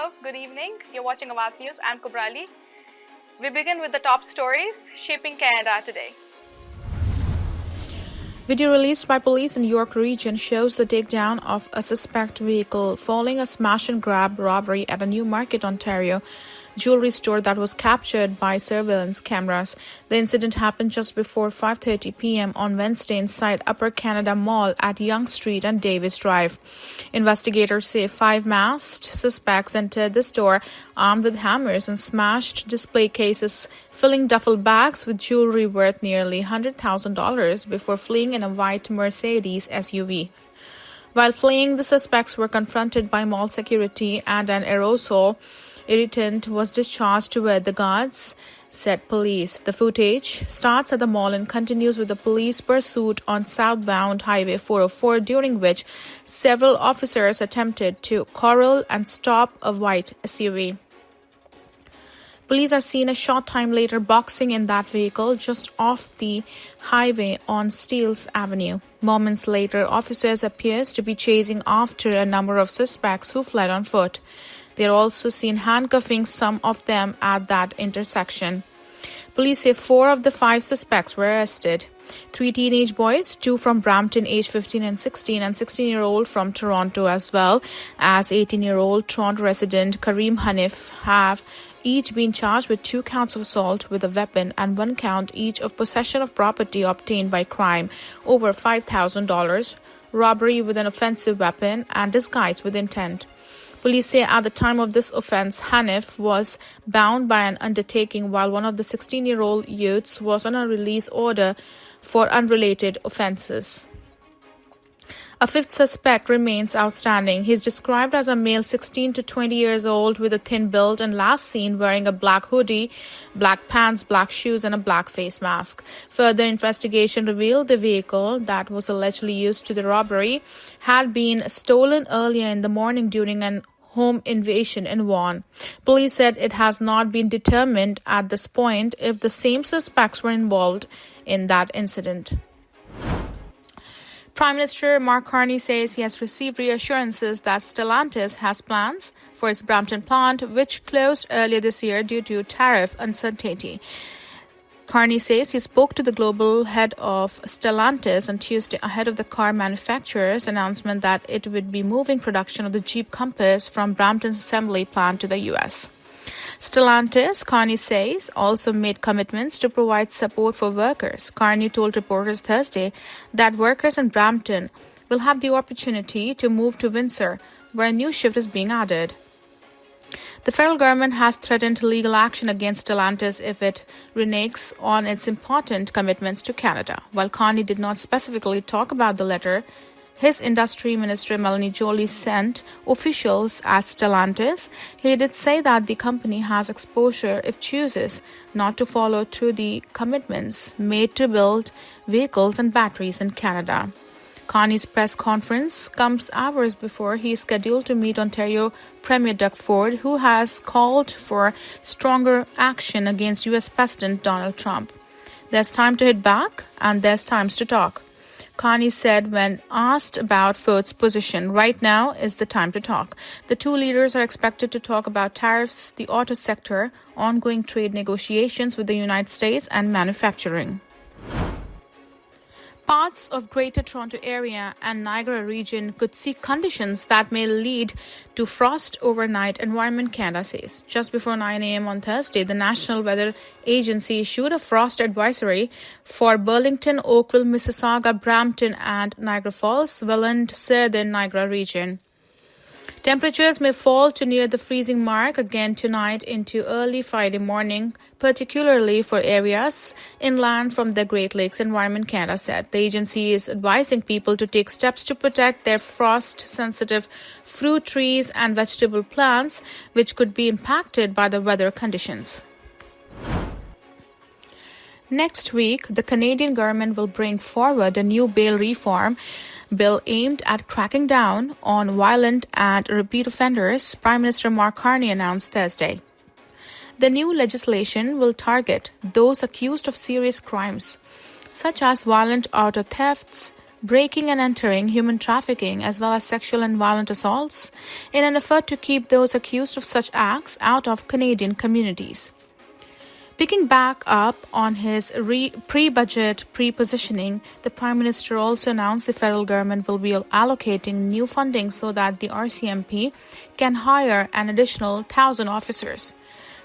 Hello, good evening. You're watching Awaz News. I'm Kubrali. We begin with the top stories shaping Canada today. Video released by police in York Region shows the takedown of a suspect vehicle following a smash-and-grab robbery at a Newmarket, Ontario jewelry store that was captured by surveillance cameras. The incident happened just before 5:30 p.m. on Wednesday inside Upper Canada Mall at Yonge Street and Davis Drive. Investigators say 5 masked suspects entered the store armed with hammers and smashed display cases, filling duffel bags with jewelry worth nearly $100,000 before fleeing in a white Mercedes SUV. While fleeing, the suspects were confronted by mall security and an aerosol irritant was discharged toward the guards, said police. The footage starts at the mall and continues with the police pursuit on southbound Highway 404, during which several officers attempted to corral and stop a white SUV. Police are seen a short time later boxing in that vehicle just off the highway on Steeles Avenue. Moments later, officers appears to be chasing after a number of suspects who fled on foot. They are also seen handcuffing some of them at that intersection. Police say 4 of the 5 suspects were arrested. 3 teenage boys, 2 from Brampton aged 15 and 16, and 16-year-old from Toronto, as well as 18-year-old Toronto resident Kareem Hanif, have each been charged with 2 counts of assault with a weapon and 1 count each of possession of property obtained by crime over $5,000, robbery with an offensive weapon, and disguise with intent. Police say at the time of this offense, Hanif was bound by an undertaking while one of the 16-year-old youths was on a release order for unrelated offenses. A 5th suspect remains outstanding. He is described as a male 16 to 20 years old with a thin build and last seen wearing a black hoodie, black pants, black shoes, and a black face mask. Further investigation revealed the vehicle that was allegedly used to the robbery had been stolen earlier in the morning during an home invasion in Vaughan. Police said it has not been determined at this point if the same suspects were involved in that incident. Prime Minister Mark Carney says he has received reassurances that Stellantis has plans for its Brampton plant, which closed earlier this year due to tariff uncertainty. Carney says he spoke to the global head of Stellantis on Tuesday ahead of the car manufacturer's announcement that it would be moving production of the Jeep Compass from Brampton's assembly plant to the U.S. Stellantis, Carney says, also made commitments to provide support for workers. Carney told reporters Thursday that workers in Brampton will have the opportunity to move to Windsor, where a new shift is being added. The federal government has threatened legal action against Stellantis if it reneges on its important commitments to Canada. While Carney did not specifically talk about the letter his industry minister Melanie Joly sent officials at Stellantis, he did say that the company has exposure if chooses not to follow through the commitments made to build vehicles and batteries in Canada. Carney's press conference comes hours before he is scheduled to meet Ontario Premier Doug Ford, who has called for stronger action against U.S. President Donald Trump. There's time to hit back, and there's times to talk. Carney said when asked about Ford's position, right now is the time to talk. The 2 leaders are expected to talk about tariffs, the auto sector, ongoing trade negotiations with the United States, and manufacturing. Parts of Greater Toronto Area and Niagara region could see conditions that may lead to frost overnight, Environment Canada says. Just before 9 a.m. on Thursday, the National Weather Agency issued a frost advisory for Burlington, Oakville, Mississauga, Brampton, and Niagara Falls, Welland, Southern Niagara region. Temperatures may fall to near the freezing mark again tonight into early Friday morning, particularly for areas inland from the Great Lakes, Environment Canada said. The agency is advising people to take steps to protect their frost-sensitive fruit trees and vegetable plants, which could be impacted by the weather conditions. Next week, the Canadian government will bring forward a new bail reform bill aimed at cracking down on violent and repeat offenders, Prime Minister Mark Carney announced Thursday. The new legislation will target those accused of serious crimes, such as violent auto thefts, breaking and entering, human trafficking, as well as sexual and violent assaults, in an effort to keep those accused of such acts out of Canadian communities. Picking back up on his pre-budget pre-positioning, the Prime Minister also announced the federal government will be allocating new funding so that the RCMP can hire an additional 1,000 officers.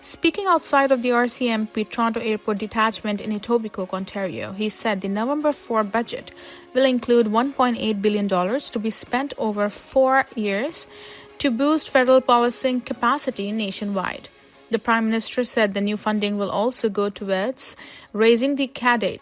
Speaking outside of the RCMP Toronto Airport Detachment in Etobicoke, Ontario, he said the November 4 budget will include $1.8 billion to be spent over 4 years to boost federal policing capacity nationwide. The Prime Minister said the new funding will also go towards raising the cadet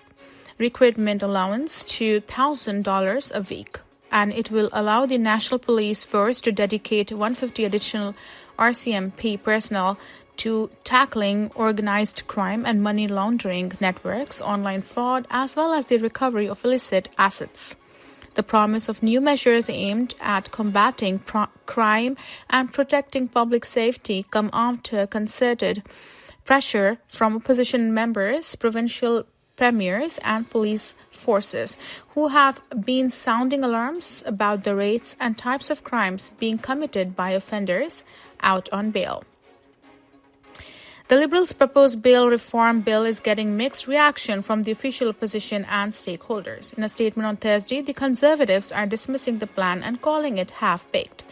recruitment allowance to $1,000 a week, and it will allow the National Police Force to dedicate 150 additional RCMP personnel to tackling organized crime and money laundering networks, online fraud, as well as the recovery of illicit assets. The promise of new measures aimed at combating crime and protecting public safety come after concerted pressure from opposition members, provincial premiers, and police forces who have been sounding alarms about the rates and types of crimes being committed by offenders out on bail. The Liberals' proposed bail reform bill is getting mixed reaction from the official opposition and stakeholders. In a statement on Thursday, the Conservatives are dismissing the plan and calling it half-baked.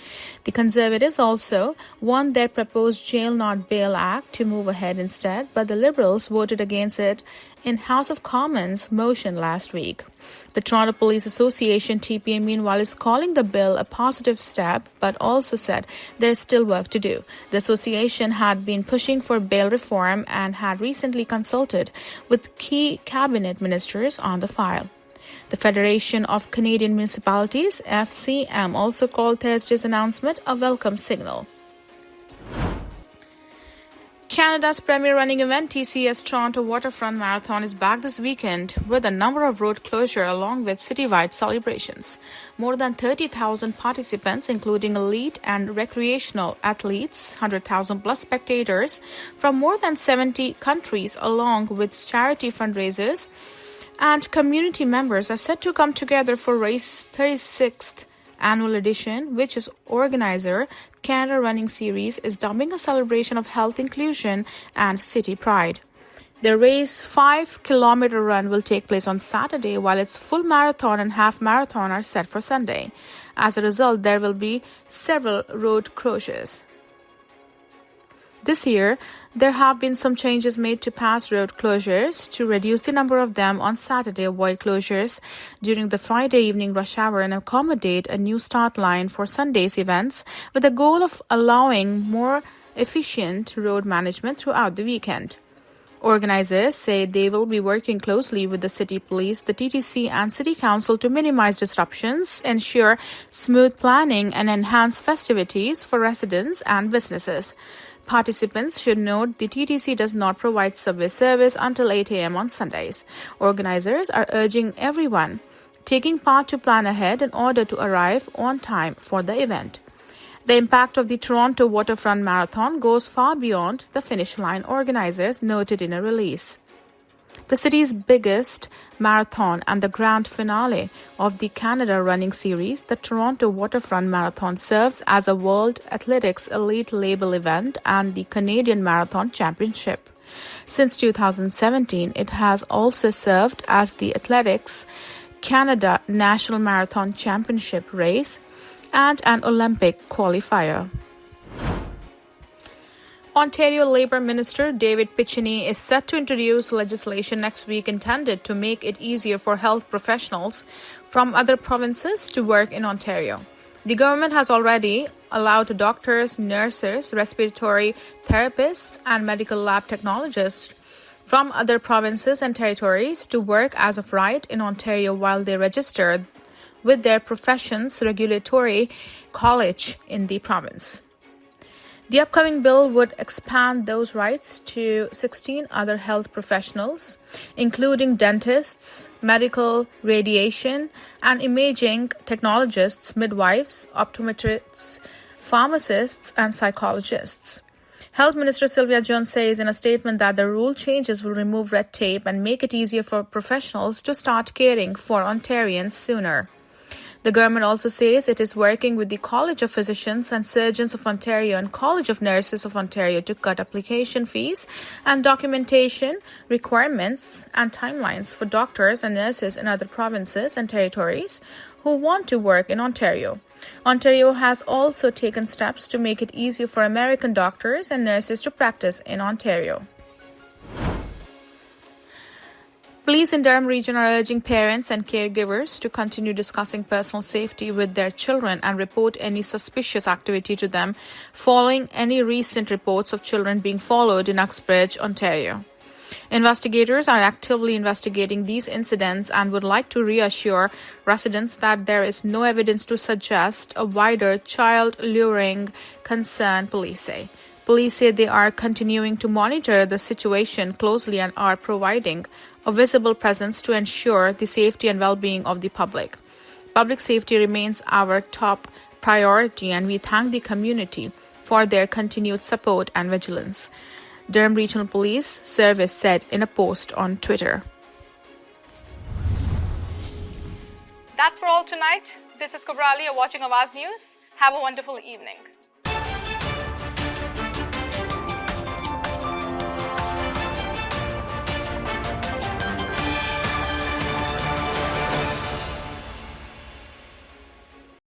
The Conservatives also want their proposed Jail Not Bail Act to move ahead instead, but the Liberals voted against it in House of Commons motion last week. The Toronto Police Association, TPA, meanwhile, is calling the bill a positive step, but also said there is still work to do. The association had been pushing for bail reform and had recently consulted with key cabinet ministers on the file. The Federation of Canadian Municipalities, FCM, also called Thursday's announcement a welcome signal. Canada's premier running event, TCS Toronto Waterfront Marathon, is back this weekend with a number of road closures along with citywide celebrations. More than 30,000 participants, including elite and recreational athletes, 100,000 plus spectators from more than 70 countries, along with charity fundraisers and community members, are set to come together for race 36th annual edition, which is organizer Canada Running Series is dubbing a celebration of health inclusion and city pride. The race 5-kilometer run will take place on Saturday, while its full marathon and half marathon are set for Sunday. As a result, there will be several road closures. This year, there have been some changes made to past road closures to reduce the number of them on Saturday, avoid closures during the Friday evening rush hour, and accommodate a new start line for Sunday's events with the goal of allowing more efficient road management throughout the weekend. Organizers say they will be working closely with the City Police, the TTC, and City Council to minimize disruptions, ensure smooth planning, and enhance festivities for residents and businesses. Participants should note the TTC does not provide subway service until 8 a.m. on Sundays. Organizers are urging everyone taking part to plan ahead in order to arrive on time for the event. The impact of the Toronto Waterfront Marathon goes far beyond the finish line, organizers noted in a release. The city's biggest marathon and the grand finale of the Canada Running Series, the Toronto Waterfront Marathon serves as a World Athletics Elite Label event and the Canadian Marathon Championship. Since 2017, it has also served as the Athletics Canada National Marathon Championship race and an Olympic qualifier. Ontario Labour Minister David Piccini is set to introduce legislation next week intended to make it easier for health professionals from other provinces to work in Ontario. The government has already allowed doctors, nurses, respiratory therapists, and medical lab technologists from other provinces and territories to work as of right in Ontario while they register with their profession's regulatory college in the province. The upcoming bill would expand those rights to 16 other health professionals, including dentists, medical, radiation, and imaging technologists, midwives, optometrists, pharmacists, and psychologists. Health Minister Sylvia Jones says in a statement that the rule changes will remove red tape and make it easier for professionals to start caring for Ontarians sooner. The government also says it is working with the College of Physicians and Surgeons of Ontario and College of Nurses of Ontario to cut application fees and documentation requirements and timelines for doctors and nurses in other provinces and territories who want to work in Ontario. Ontario has also taken steps to make it easier for American doctors and nurses to practice in Ontario. Police in Durham region are urging parents and caregivers to continue discussing personal safety with their children and report any suspicious activity to them following any recent reports of children being followed in Uxbridge, Ontario. Investigators are actively investigating these incidents and would like to reassure residents that there is no evidence to suggest a wider child luring concern, police say. Police say they are continuing to monitor the situation closely and are providing a visible presence to ensure the safety and well-being of the public. Public safety remains our top priority, and we thank the community for their continued support and vigilance, Durham Regional Police Service said in a post on Twitter. That's for all tonight. This is Kubrali. You're watching Awaz News. Have a wonderful evening.